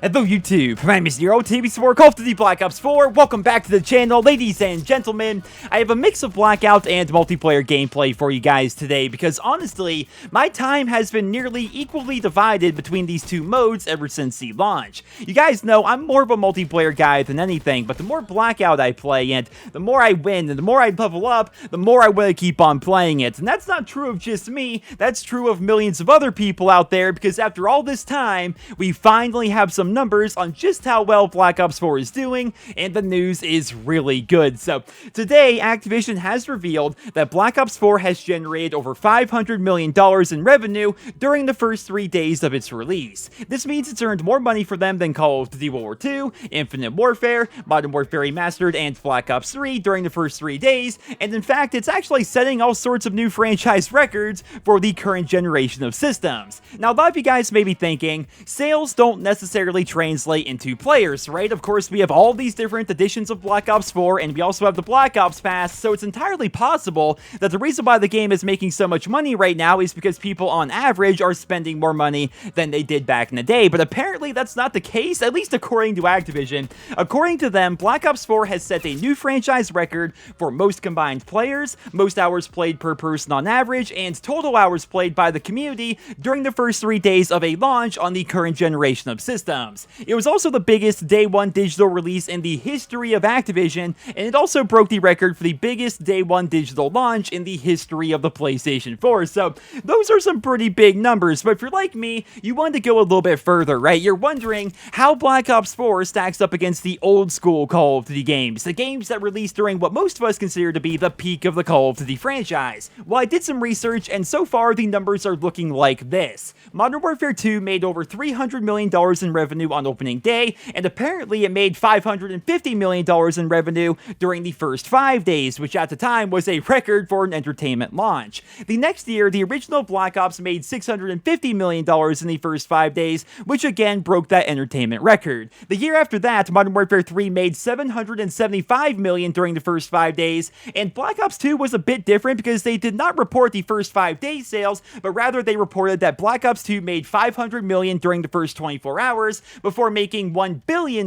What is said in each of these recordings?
Hello YouTube, my name is Nero, TV4 Call of Duty Black Ops 4, welcome back to the channel, ladies and gentlemen. I have a mix of Blackout and multiplayer gameplay for you guys today, because honestly, my time has been nearly equally divided between these two modes ever since the launch. You guys know I'm more of a multiplayer guy than anything, but the more Blackout I play, and the more I win, and the more I level up, the more I want to keep on playing it. And that's not true of just me, that's true of millions of other people out there, because after all this time, we finally have some numbers on just how well Black Ops 4 is doing, and the news is really good. So today, Activision has revealed that Black Ops 4 has generated over $500 million in revenue during the first 3 days of its release. This means it's earned more money for them than Call of Duty World War II, Infinite Warfare, Modern Warfare Remastered, and Black Ops 3 during the first 3 days, and in fact, it's actually setting all sorts of new franchise records for the current generation of systems. Now, a lot of you guys may be thinking, sales don't necessarily translate into players, right? Of course, we have all these different editions of Black Ops 4, and we also have the Black Ops Pass, so it's entirely possible that the reason why the game is making so much money right now is because people on average are spending more money than they did back in the day, but apparently that's not the case, at least according to Activision. According to them, Black Ops 4 has set a new franchise record for most combined players, most hours played per person on average, and total hours played by the community during the first 3 days of a launch on the current generation of systems. It was also the biggest day one digital release in the history of Activision, and it also broke the record for the biggest day one digital launch in the history of the PlayStation 4, so those are some pretty big numbers. But if you're like me, you want to go a little bit further, right? You're wondering how Black Ops 4 stacks up against the old school Call of Duty games, the games that released during what most of us consider to be the peak of the Call of Duty franchise. Well, I did some research, and so far the numbers are looking like this. Modern Warfare 2 made over $300 million in revenue on opening day, and apparently it made $550 million in revenue during the first 5 days, which at the time was a record for an entertainment launch. The next year, the original Black Ops made $650 million in the first 5 days, which again broke that entertainment record. The year after that, Modern Warfare 3 made $775 million during the first 5 days, and Black Ops 2 was a bit different because they did not report the first 5 days sales, but rather they reported that Black Ops 2 made $500 million during the first 24 hours, before making $1 billion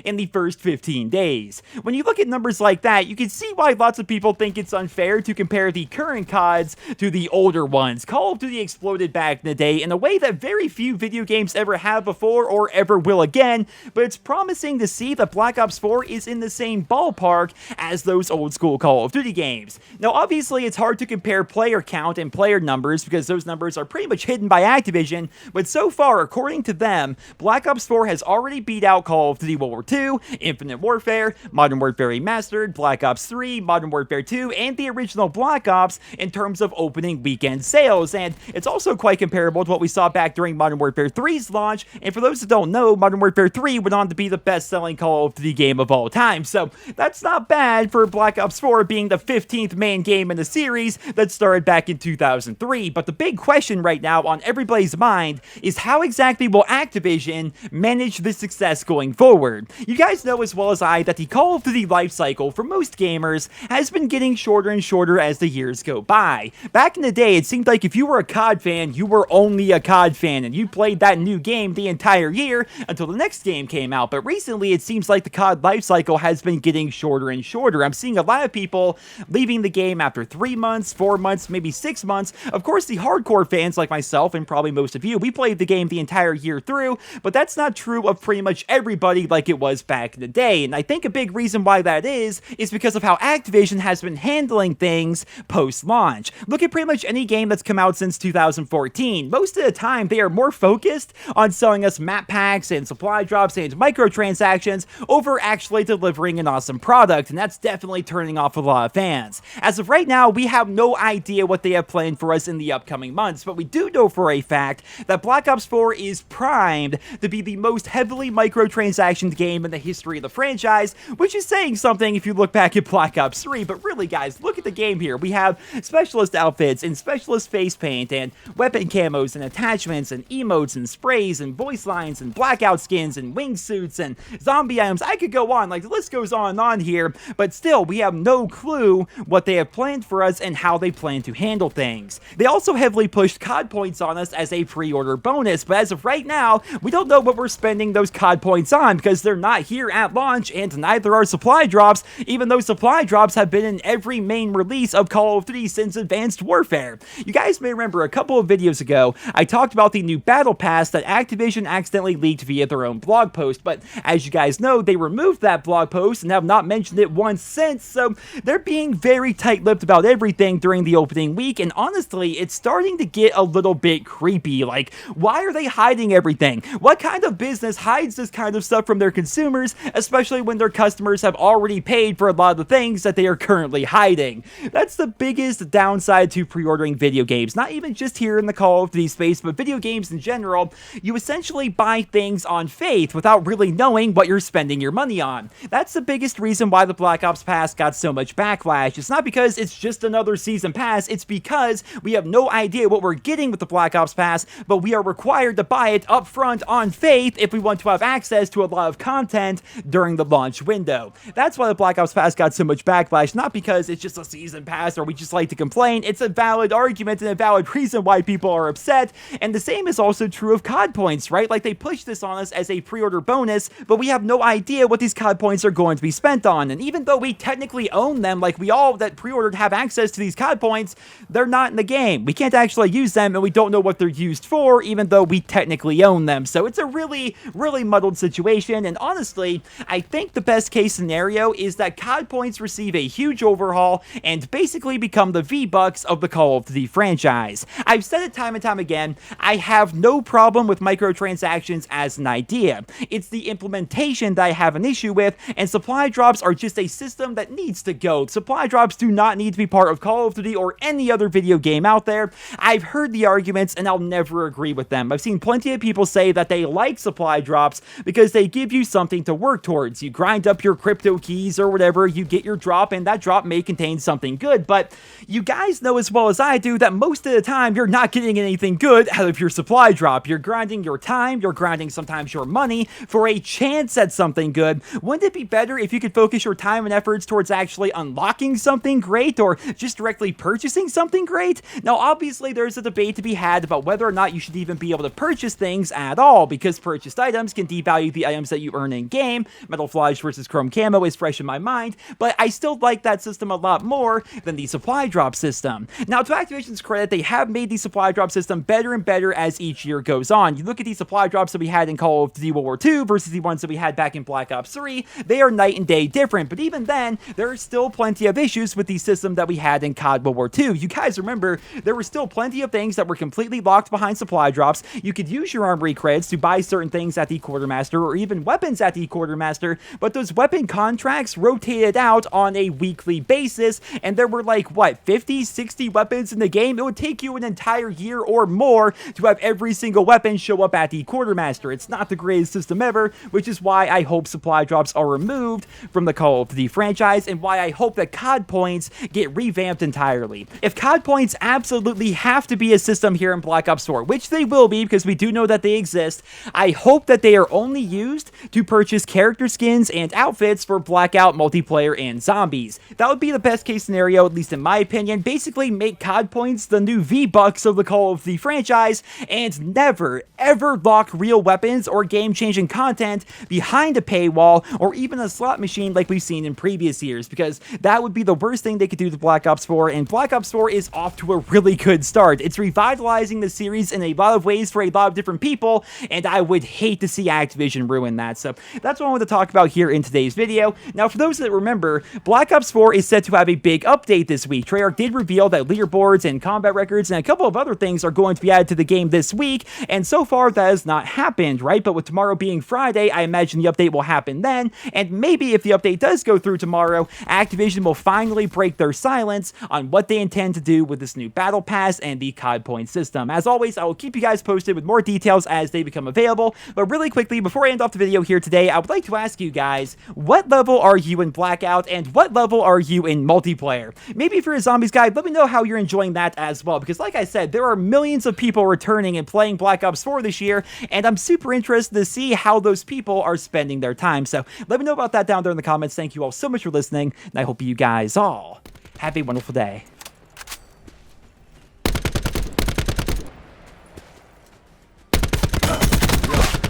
in the first 15 days. When you look at numbers like that, you can see why lots of people think it's unfair to compare the current CODs to the older ones. Call of Duty exploded back in the day in a way that very few video games ever have before or ever will again, but it's promising to see that Black Ops 4 is in the same ballpark as those old school Call of Duty games. Now, obviously, it's hard to compare player count and player numbers because those numbers are pretty much hidden by Activision, but so far, according to them, Black Ops 4 has already beat out Call of Duty World War II, Infinite Warfare, Modern Warfare Remastered, Black Ops 3, Modern Warfare 2, and the original Black Ops in terms of opening weekend sales, and it's also quite comparable to what we saw back during Modern Warfare 3's launch, and for those that don't know, Modern Warfare 3 went on to be the best-selling Call of Duty game of all time, so that's not bad for Black Ops 4 being the 15th main game in the series that started back in 2003, but the big question right now on everybody's mind is how exactly will Activision manage this success going forward? You guys know as well as I that the Call of Duty life cycle for most gamers has been getting shorter and shorter as the years go by. Back in the day, it seemed like if you were a COD fan, you were only a COD fan, and you played that new game the entire year until the next game came out, but recently it seems like the COD life cycle has been getting shorter and shorter. I'm seeing a lot of people leaving the game after 3 months, 4 months, maybe 6 months. Of course, the hardcore fans like myself, and probably most of you, we played the game the entire year through, but that's not true of pretty much everybody like it was back in the day, and I think a big reason why that is because of how Activision has been handling things post-launch. Look at pretty much any game that's come out since 2014. Most of the time, they are more focused on selling us map packs and supply drops and microtransactions over actually delivering an awesome product, and that's definitely turning off a lot of fans. As of right now, we have no idea what they have planned for us in the upcoming months, but we do know for a fact that Black Ops 4 is primed to be the most heavily microtransactioned game in the history of the franchise, which is saying something if you look back at Black Ops 3. But really, guys, look at the game here. We have specialist outfits and specialist face paint and weapon camos and attachments and emotes and sprays and voice lines and blackout skins and wingsuits and zombie items. I could go on, like the list goes on and on here, but still, we have no clue what they have planned for us and how they plan to handle things. They also heavily pushed COD points on us as a pre-order bonus, but as of right now, we don't know what we're spending those COD points on because they're not here at launch, and neither are supply drops, even though supply drops have been in every main release of Call of Duty since Advanced Warfare. You guys may remember a couple of videos ago, I talked about the new Battle Pass that Activision accidentally leaked via their own blog post, but as you guys know, they removed that blog post and have not mentioned it once since, so they're being very tight-lipped about everything during the opening week, and honestly, it's starting to get a little bit creepy. Like, why are they hiding everything? What kind of business hides this kind of stuff from their consumers, especially when their customers have already paid for a lot of the things that they are currently hiding? That's the biggest downside to pre-ordering video games, not even just here in the Call of Duty space, but video games in general. You essentially buy things on faith without really knowing what you're spending your money on. That's the biggest reason why the Black Ops Pass got so much backlash. It's not because it's just another season pass, it's because we have no idea what we're getting with the Black Ops Pass, but we are required to buy it up front on faith if we want to have access to a lot of content during the launch window. That's why the Black Ops Pass got so much backlash, not because it's just a season pass or we just like to complain. It's a valid argument and a valid reason why people are upset, and the same is also true of COD points, right? Like, they push this on us as a pre-order bonus, but we have no idea what these COD points are going to be spent on, and even though we technically own them, like we all that pre-ordered have access to these COD points, they're not in the game. We can't actually use them, and we don't know what they're used for, even though we technically own them. So it's a really, really muddled situation, and honestly, I think the best case scenario is that COD points receive a huge overhaul and basically become the V-Bucks of the Call of Duty franchise. I've said it time and time again, I have no problem with microtransactions as an idea. It's the implementation that I have an issue with, and supply drops are just a system that needs to go. Supply drops do not need to be part of Call of Duty or any other video game out there. I've heard the arguments, and I'll never agree with them. I've seen plenty of people say that they like supply drops because they give you something to work towards. You grind up your crypto keys or whatever, you get your drop, and that drop may contain something good, but you guys know as well as I do that most of the time you're not getting anything good out of your supply drop. You're grinding your time, you're grinding sometimes your money for a chance at something good. Wouldn't it be better if you could focus your time and efforts towards actually unlocking something great or just directly purchasing something great? Now, obviously, there's a debate to be had about whether or not you should even be able to purchase things at all, because purchased items can devalue the items that you earn in-game. Metal Flage versus Chrome Camo is fresh in my mind, but I still like that system a lot more than the supply drop system. Now, to Activision's credit, they have made the supply drop system better and better as each year goes on. You look at the supply drops that we had in Call of Duty World War II versus the ones that we had back in Black Ops 3, they are night and day different, but even then, there are still plenty of issues with the system that we had in COD World War II. You guys remember, there were still plenty of things that were completely locked behind supply drops. You could use your armory credits to buy certain things at the Quartermaster or even weapons at the Quartermaster, but those weapon contracts rotated out on a weekly basis, and there were like, what, 50, 60 weapons in the game? It would take you an entire year or more to have every single weapon show up at the Quartermaster. It's not the greatest system ever, which is why I hope supply drops are removed from the Call of Duty franchise, and why I hope that COD points get revamped entirely. If COD points absolutely have to be a system here in Black Ops 4, which they will be because we do know that they exist, I hope that they are only used to purchase character skins and outfits for Blackout, multiplayer, and zombies. That would be the best case scenario, at least in my opinion. Basically make COD points the new V-Bucks of the Call of Duty franchise, and never, ever lock real weapons or game-changing content behind a paywall or even a slot machine like we've seen in previous years, because that would be the worst thing they could do to Black Ops 4, and Black Ops 4 is off to a really good start. It's revitalizing the series in a lot of ways for a lot of different people, and I would hate to see Activision ruin that. So that's what I want to talk about here in today's video. Now, for those that remember, Black Ops 4 is set to have a big update this week. Treyarch did reveal that leaderboards and combat records and a couple of other things are going to be added to the game this week, and so far that has not happened, right? But with tomorrow being Friday, I imagine the update will happen then, and maybe if the update does go through tomorrow, Activision will finally break their silence on what they intend to do with this new Battle Pass and the COD point system. As always, I will keep you guys posted with more details as they become available. But really quickly, before I end off the video here today, I would like to ask you guys, what level are you in Blackout, and what level are you in multiplayer? Maybe if you're a zombies guy, let me know how you're enjoying that as well, because like I said, there are millions of people returning and playing Black Ops 4 this year, and I'm super interested to see how those people are spending their time. So let me know about that down there in the comments. Thank you all so much for listening, and I hope you guys all have a wonderful day.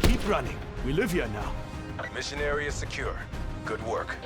Keep running. We live here now. Mission area secure. Good work.